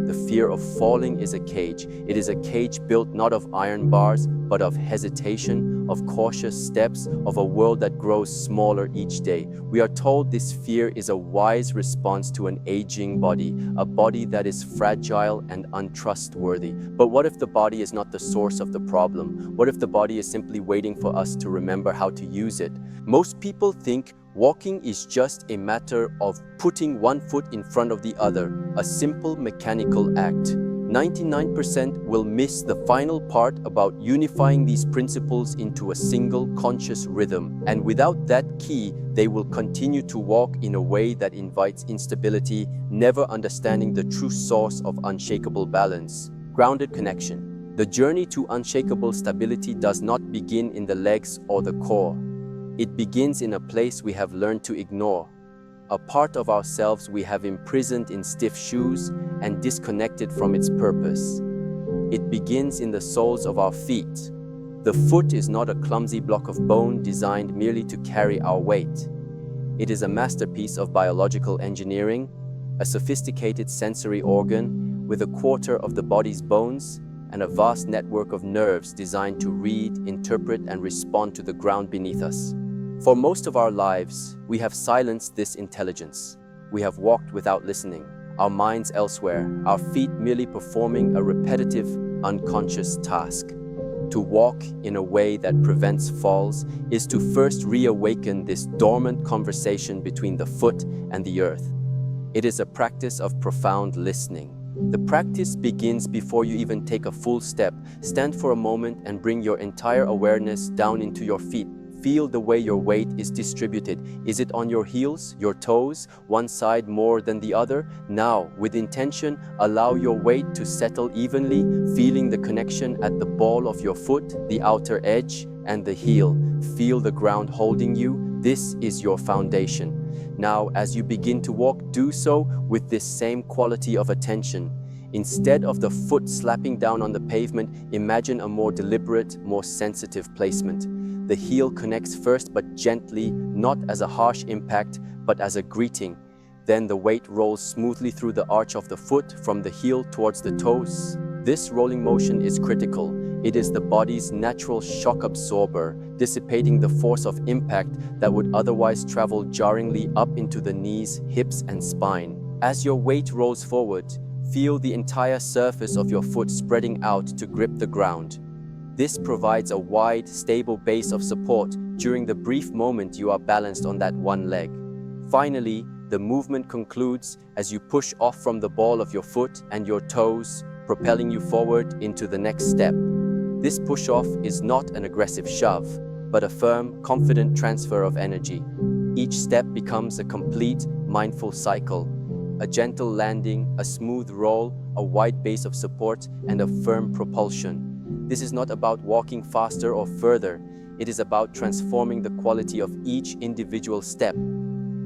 The fear of falling is a cage. It is a cage built not of iron bars, but of hesitation, of cautious steps, of a world that grows smaller each day. We are told this fear is a wise response to an aging body, a body that is fragile and untrustworthy. But what if the body is not the source of the problem? What if the body is simply waiting for us to remember how to use it? Most people think walking is just a matter of putting one foot in front of the other, a simple mechanical act. 99% will miss the final part about unifying these principles into a single conscious rhythm. And without that key, they will continue to walk in a way that invites instability, never understanding the true source of unshakable balance. Grounded connection. The journey to unshakable stability does not begin in the legs or the core. It begins in a place we have learned to ignore, a part of ourselves we have imprisoned in stiff shoes and disconnected from its purpose. It begins in the soles of our feet. The foot is not a clumsy block of bone designed merely to carry our weight. It is a masterpiece of biological engineering, a sophisticated sensory organ with a quarter of the body's bones and a vast network of nerves designed to read, interpret, and respond to the ground beneath us. For most of our lives, we have silenced this intelligence. We have walked without listening, our minds elsewhere, our feet merely performing a repetitive, unconscious task. To walk in a way that prevents falls is to first reawaken this dormant conversation between the foot and the earth. It is a practice of profound listening. The practice begins before you even take a full step. Stand for a moment and bring your entire awareness down into your feet. Feel the way your weight is distributed. Is it on your heels, your toes, one side more than the other? Now, with intention, allow your weight to settle evenly, feeling the connection at the ball of your foot, the outer edge, and the heel. Feel the ground holding you. This is your foundation. Now, as you begin to walk, do so with this same quality of attention. Instead of the foot slapping down on the pavement, imagine a more deliberate, more sensitive placement. The heel connects first but gently, not as a harsh impact, but as a greeting. Then the weight rolls smoothly through the arch of the foot from the heel towards the toes. This rolling motion is critical. It is the body's natural shock absorber, dissipating the force of impact that would otherwise travel jarringly up into the knees, hips, and spine. As your weight rolls forward, feel the entire surface of your foot spreading out to grip the ground. This provides a wide, stable base of support during the brief moment you are balanced on that one leg. Finally, the movement concludes as you push off from the ball of your foot and your toes, propelling you forward into the next step. This push-off is not an aggressive shove, but a firm, confident transfer of energy. Each step becomes a complete, mindful cycle. A gentle landing, a smooth roll, a wide base of support, and a firm propulsion. This is not about walking faster or further. It is about transforming the quality of each individual step.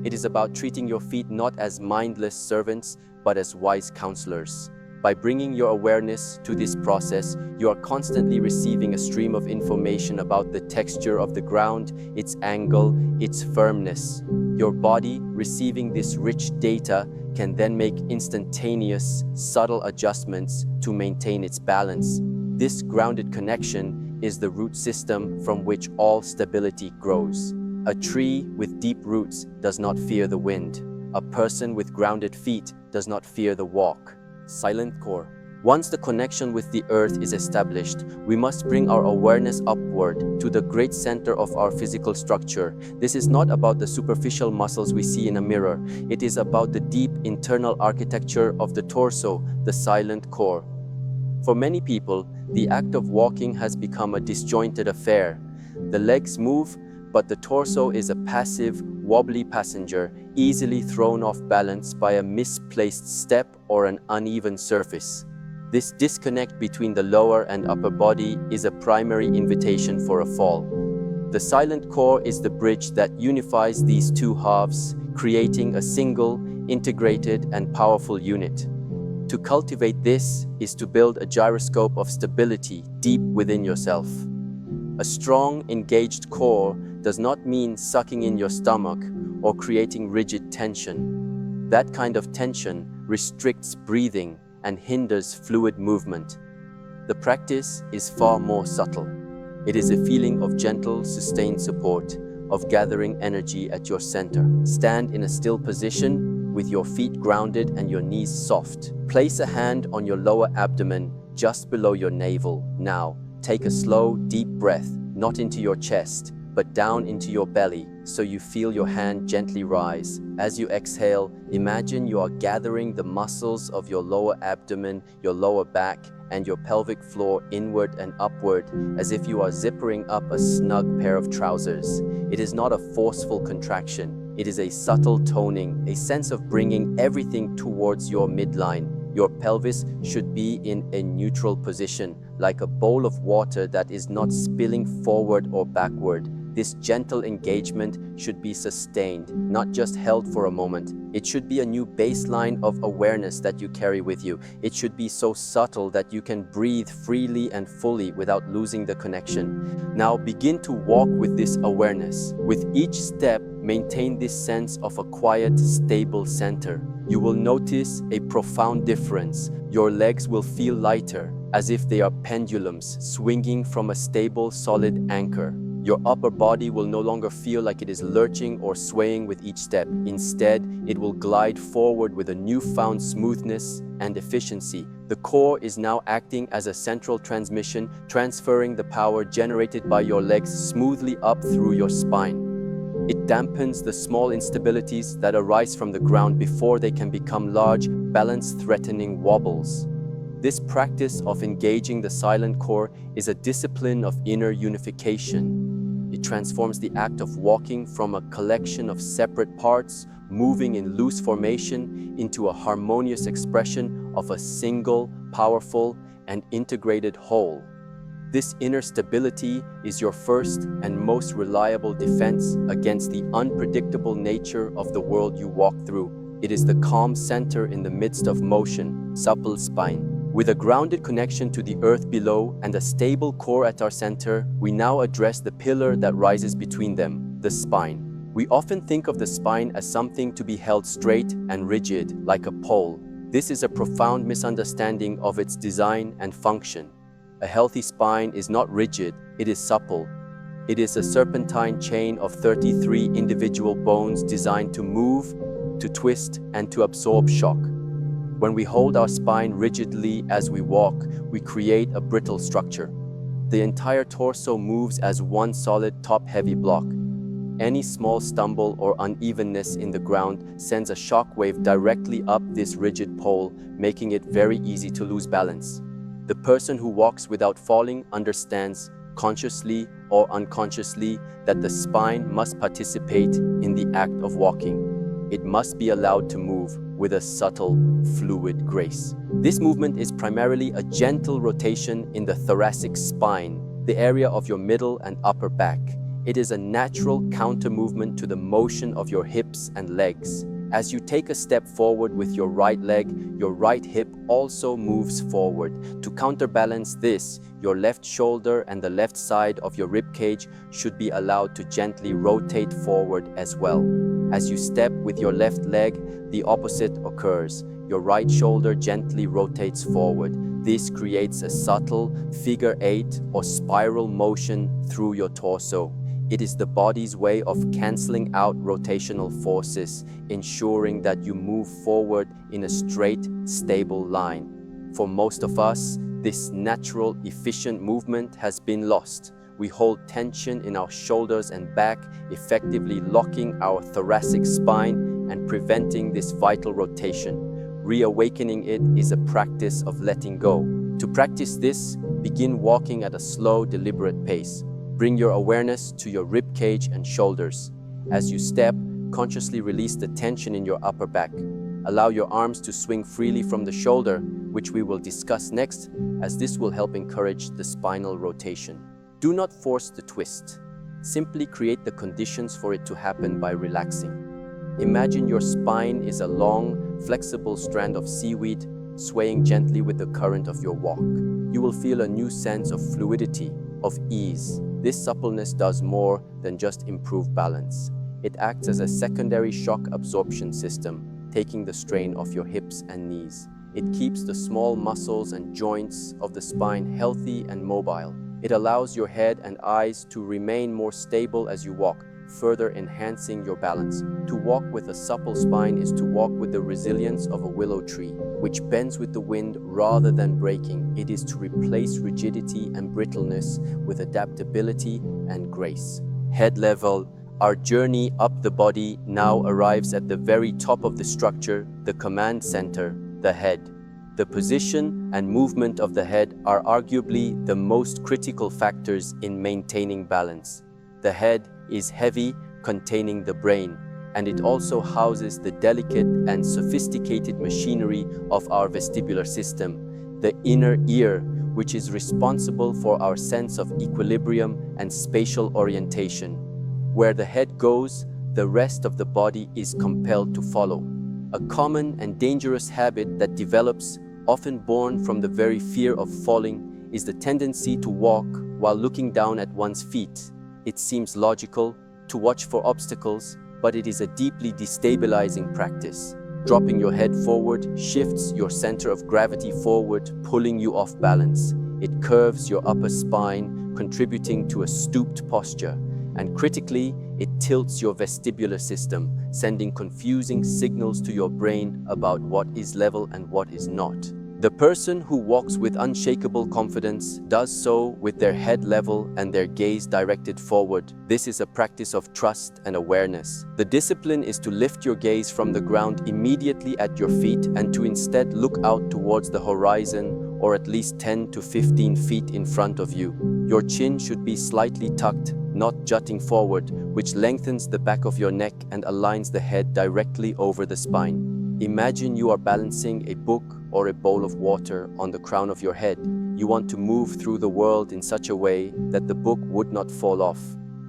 It is about treating your feet not as mindless servants, but as wise counselors. By bringing your awareness to this process, you are constantly receiving a stream of information about the texture of the ground, its angle, its firmness. Your body, receiving this rich data, can then make instantaneous, subtle adjustments to maintain its balance. This grounded connection is the root system from which all stability grows. A tree with deep roots does not fear the wind. A person with grounded feet does not fear the walk. Silent core. Once the connection with the earth is established, we must bring our awareness upward to the great center of our physical structure. This is not about the superficial muscles we see in a mirror. It is about the deep internal architecture of the torso, the silent core. For many people, the act of walking has become a disjointed affair. The legs move, but the torso is a passive, wobbly passenger, easily thrown off balance by a misplaced step or an uneven surface. This disconnect between the lower and upper body is a primary invitation for a fall. The silent core is the bridge that unifies these two halves, creating a single, integrated, and powerful unit. To cultivate this is to build a gyroscope of stability deep within yourself. A strong, engaged core does not mean sucking in your stomach or creating rigid tension. That kind of tension restricts breathing and hinders fluid movement. The practice is far more subtle. It is a feeling of gentle, sustained support, of gathering energy at your center. Stand in a still position with your feet grounded and your knees soft. Place a hand on your lower abdomen just below your navel. Now, take a slow, deep breath, not into your chest, but down into your belly, so you feel your hand gently rise. As you exhale, imagine you are gathering the muscles of your lower abdomen, your lower back, and your pelvic floor inward and upward, as if you are zippering up a snug pair of trousers. It is not a forceful contraction. It is a subtle toning, a sense of bringing everything towards your midline. Your pelvis should be in a neutral position, like a bowl of water that is not spilling forward or backward. This gentle engagement should be sustained, not just held for a moment. It should be a new baseline of awareness that you carry with you. It should be so subtle that you can breathe freely and fully without losing the connection. Now begin to walk with this awareness. With each step, maintain this sense of a quiet, stable center. You will notice a profound difference. Your legs will feel lighter, as if they are pendulums swinging from a stable, solid anchor. Your upper body will no longer feel like it is lurching or swaying with each step. Instead, it will glide forward with a newfound smoothness and efficiency. The core is now acting as a central transmission, transferring the power generated by your legs smoothly up through your spine. It dampens the small instabilities that arise from the ground before they can become large, balance-threatening wobbles. This practice of engaging the silent core is a discipline of inner unification. It transforms the act of walking from a collection of separate parts, moving in loose formation, into a harmonious expression of a single, powerful, and integrated whole. This inner stability is your first and most reliable defense against the unpredictable nature of the world you walk through. It is the calm center in the midst of motion, supple spine. With a grounded connection to the earth below and a stable core at our center, we now address the pillar that rises between them, the spine. We often think of the spine as something to be held straight and rigid, like a pole. This is a profound misunderstanding of its design and function. A healthy spine is not rigid, it is supple. It is a serpentine chain of 33 individual bones designed to move, to twist, and to absorb shock. When we hold our spine rigidly as we walk, we create a brittle structure. The entire torso moves as one solid, top-heavy block. Any small stumble or unevenness in the ground sends a shock wave directly up this rigid pole, making it very easy to lose balance. The person who walks without falling understands, consciously or unconsciously, that the spine must participate in the act of walking. It must be allowed to move with a subtle, fluid grace. This movement is primarily a gentle rotation in the thoracic spine, the area of your middle and upper back. It is a natural counter movement to the motion of your hips and legs. As you take a step forward with your right leg, your right hip also moves forward. To counterbalance this, your left shoulder and the left side of your rib cage should be allowed to gently rotate forward as well. As you step with your left leg, the opposite occurs. Your right shoulder gently rotates forward. This creates a subtle figure 8 or spiral motion through your torso. It is the body's way of canceling out rotational forces, ensuring that you move forward in a straight, stable line. For most of us, this natural, efficient movement has been lost. We hold tension in our shoulders and back, effectively locking our thoracic spine and preventing this vital rotation. Reawakening it is a practice of letting go. To practice this, begin walking at a slow, deliberate pace. Bring your awareness to your rib cage and shoulders. As you step, consciously release the tension in your upper back. Allow your arms to swing freely from the shoulder, which we will discuss next, as this will help encourage the spinal rotation. Do not force the twist. Simply create the conditions for it to happen by relaxing. Imagine your spine is a long, flexible strand of seaweed swaying gently with the current of your walk. You will feel a new sense of fluidity, of ease. This suppleness does more than just improve balance. It acts as a secondary shock absorption system, taking the strain off your hips and knees. It keeps the small muscles and joints of the spine healthy and mobile. It allows your head and eyes to remain more stable as you walk, further enhancing your balance. To walk with a supple spine is to walk with the resilience of a willow tree, which bends with the wind rather than breaking. It is to replace rigidity and brittleness with adaptability and grace. Head level. Our journey up the body now arrives at the very top of the structure, the command center, the head. The position and movement of the head are arguably the most critical factors in maintaining balance. The head is heavy, containing the brain, and it also houses the delicate and sophisticated machinery of our vestibular system, the inner ear, which is responsible for our sense of equilibrium and spatial orientation. Where the head goes, the rest of the body is compelled to follow. A common and dangerous habit that develops, often born from the very fear of falling, is the tendency to walk while looking down at one's feet. It seems logical to watch for obstacles, but it is a deeply destabilizing practice. Dropping your head forward shifts your center of gravity forward, pulling you off balance. It curves your upper spine, contributing to a stooped posture. And critically, it tilts your vestibular system, sending confusing signals to your brain about what is level and what is not. The person who walks with unshakable confidence does so with their head level and their gaze directed forward. This is a practice of trust and awareness. The discipline is to lift your gaze from the ground immediately at your feet and to instead look out towards the horizon, or at least 10 to 15 feet in front of you. Your chin should be slightly tucked, not jutting forward, which lengthens the back of your neck and aligns the head directly over the spine. Imagine you are balancing a book or a bowl of water on the crown of your head. You want to move through the world in such a way that the book would not fall off.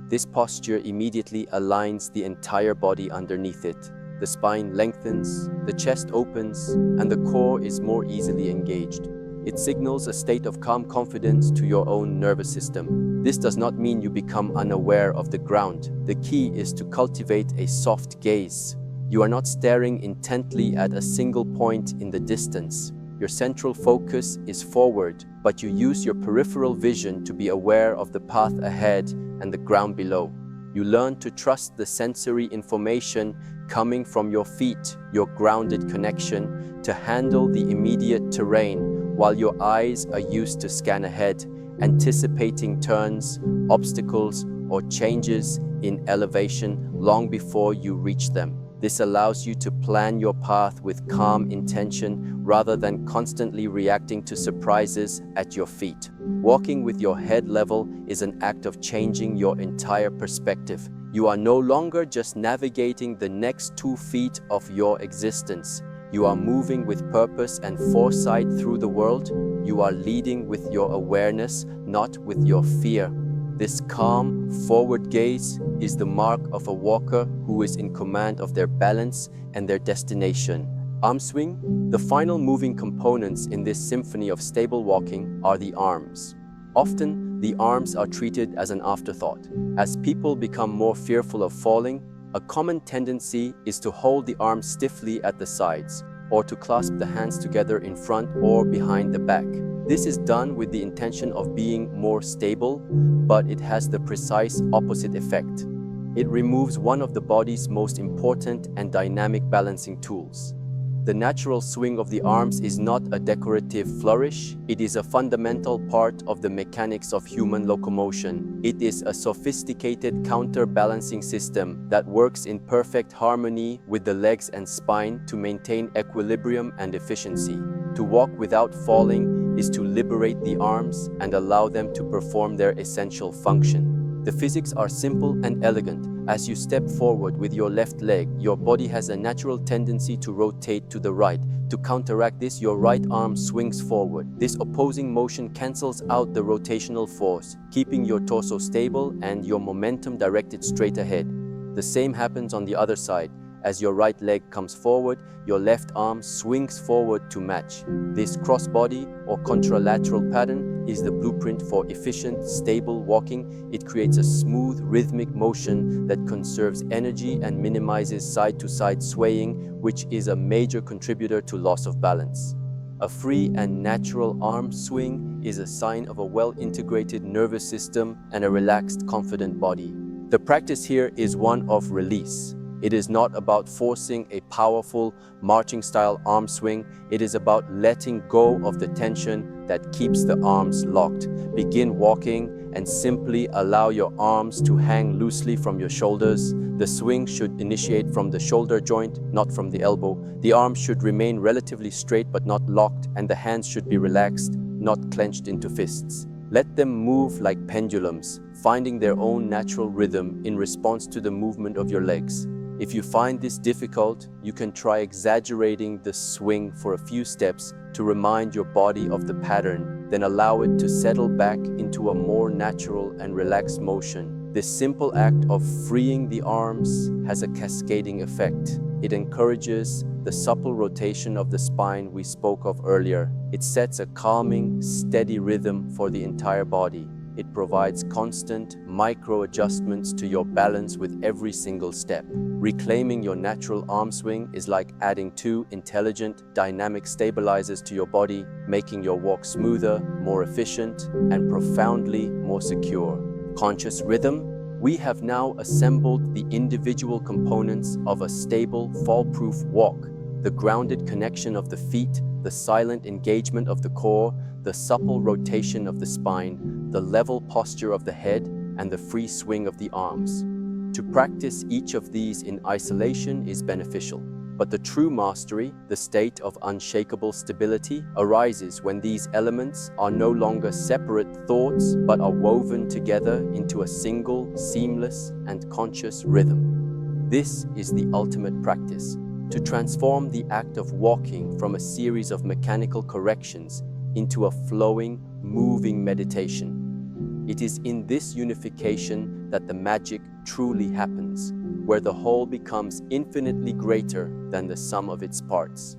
This posture immediately aligns the entire body underneath it. The spine lengthens, the chest opens, and the core is more easily engaged. It signals a state of calm confidence to your own nervous system. This does not mean you become unaware of the ground. The key is to cultivate a soft gaze. You are not staring intently at a single point in the distance. Your central focus is forward, but you use your peripheral vision to be aware of the path ahead and the ground below. You learn to trust the sensory information coming from your feet, your grounded connection, to handle the immediate terrain, while your eyes are used to scan ahead, anticipating turns, obstacles, or changes in elevation long before you reach them. This allows you to plan your path with calm intention rather than constantly reacting to surprises at your feet. Walking with your head level is an act of changing your entire perspective. You are no longer just navigating the next 2 feet of your existence. You are moving with purpose and foresight through the world. You are leading with your awareness, not with your fear. This calm, forward gaze is the mark of a walker who is in command of their balance and their destination. Arm swing. The final moving components in this symphony of stable walking are the arms. Often, the arms are treated as an afterthought. As people become more fearful of falling, a common tendency is to hold the arms stiffly at the sides, or to clasp the hands together in front or behind the back. This is done with the intention of being more stable, but it has the precise opposite effect. It removes one of the body's most important and dynamic balancing tools. The natural swing of the arms is not a decorative flourish. It is a fundamental part of the mechanics of human locomotion. It is a sophisticated counterbalancing system that works in perfect harmony with the legs and spine to maintain equilibrium and efficiency. To walk without falling is to liberate the arms and allow them to perform their essential function. The physics are simple and elegant. As you step forward with your left leg, your body has a natural tendency to rotate to the right. To counteract this, your right arm swings forward. This opposing motion cancels out the rotational force, keeping your torso stable and your momentum directed straight ahead. The same happens on the other side. As your right leg comes forward, your left arm swings forward to match. This crossbody or contralateral pattern is the blueprint for efficient, stable walking. It creates a smooth, rhythmic motion that conserves energy and minimizes side-to-side swaying, which is a major contributor to loss of balance. A free and natural arm swing is a sign of a well-integrated nervous system and a relaxed, confident body. The practice here is one of release. It is not about forcing a powerful, marching-style arm swing. It is about letting go of the tension that keeps the arms locked. Begin walking and simply allow your arms to hang loosely from your shoulders. The swing should initiate from the shoulder joint, not from the elbow. The arms should remain relatively straight but not locked, and the hands should be relaxed, not clenched into fists. Let them move like pendulums, finding their own natural rhythm in response to the movement of your legs. If you find this difficult, you can try exaggerating the swing for a few steps to remind your body of the pattern, then allow it to settle back into a more natural and relaxed motion. This simple act of freeing the arms has a cascading effect. It encourages the supple rotation of the spine we spoke of earlier. It sets a calming, steady rhythm for the entire body. It provides constant, micro adjustments to your balance with every single step. Reclaiming your natural arm swing is like adding two intelligent, dynamic stabilizers to your body, making your walk smoother, more efficient, and profoundly more secure. Conscious rhythm. We have now assembled the individual components of a stable, fall-proof walk. The grounded connection of the feet, the silent engagement of the core, the supple rotation of the spine, the level posture of the head, and the free swing of the arms. To practice each of these in isolation is beneficial, but the true mastery, the state of unshakable stability, arises when these elements are no longer separate thoughts but are woven together into a single, seamless, and conscious rhythm. This is the ultimate practice, to transform the act of walking from a series of mechanical corrections into a flowing, moving meditation. It is in this unification that the magic truly happens, where the whole becomes infinitely greater than the sum of its parts.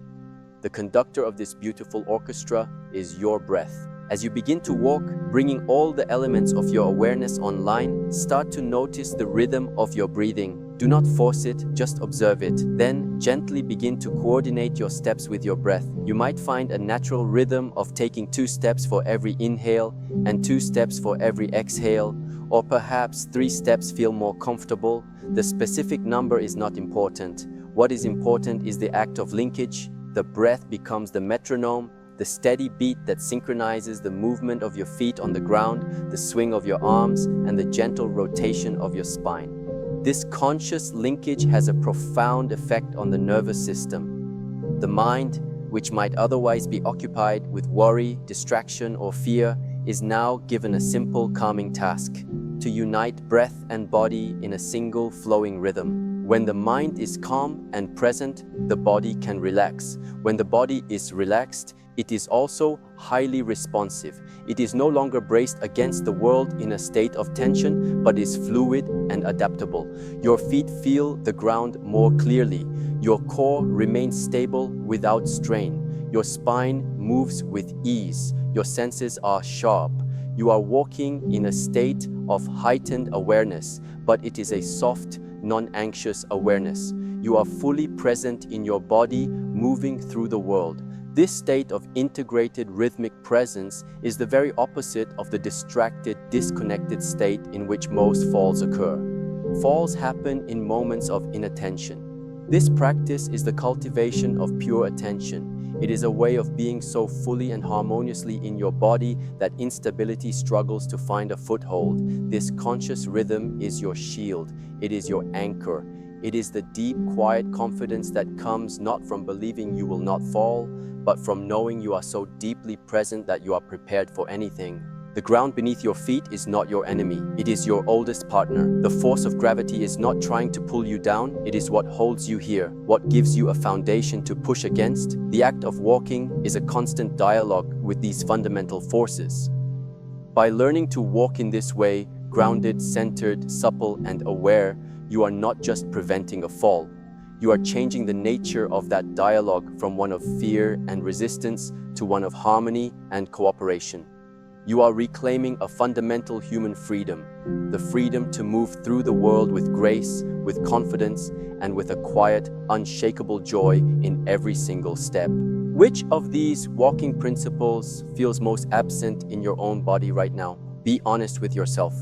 The conductor of this beautiful orchestra is your breath. As you begin to walk, bringing all the elements of your awareness online, start to notice the rhythm of your breathing. Do not force it, just observe it. Then, gently begin to coordinate your steps with your breath. You might find a natural rhythm of taking 2 steps for every inhale and 2 steps for every exhale, or perhaps 3 steps feel more comfortable. The specific number is not important. What is important is the act of linkage. The breath becomes the metronome, the steady beat that synchronizes the movement of your feet on the ground, the swing of your arms, and the gentle rotation of your spine. This conscious linkage has a profound effect on the nervous system. The mind, which might otherwise be occupied with worry, distraction, or fear, is now given a simple calming task: to unite breath and body in a single flowing rhythm. When the mind is calm and present, the body can relax. When the body is relaxed, it is also highly responsive. It is no longer braced against the world in a state of tension, but is fluid and adaptable. Your feet feel the ground more clearly. Your core remains stable without strain. Your spine moves with ease. Your senses are sharp. You are walking in a state of heightened awareness, but it is a soft, non-anxious awareness. You are fully present in your body, moving through the world. This state of integrated rhythmic presence is the very opposite of the distracted, disconnected state in which most falls occur. Falls happen in moments of inattention. This practice is the cultivation of pure attention. It is a way of being so fully and harmoniously in your body that instability struggles to find a foothold. This conscious rhythm is your shield. It is your anchor. It is the deep, quiet confidence that comes not from believing you will not fall, but from knowing you are so deeply present that you are prepared for anything. The ground beneath your feet is not your enemy. It is your oldest partner. The force of gravity is not trying to pull you down. It is what holds you here, what gives you a foundation to push against. The act of walking is a constant dialogue with these fundamental forces. By learning to walk in this way, grounded, centered, supple, and aware, you are not just preventing a fall. You are changing the nature of that dialogue from one of fear and resistance to one of harmony and cooperation. You are reclaiming a fundamental human freedom, the freedom to move through the world with grace, with confidence, and with a quiet, unshakable joy in every single step. Which of these walking principles feels most absent in your own body right now? Be honest with yourself.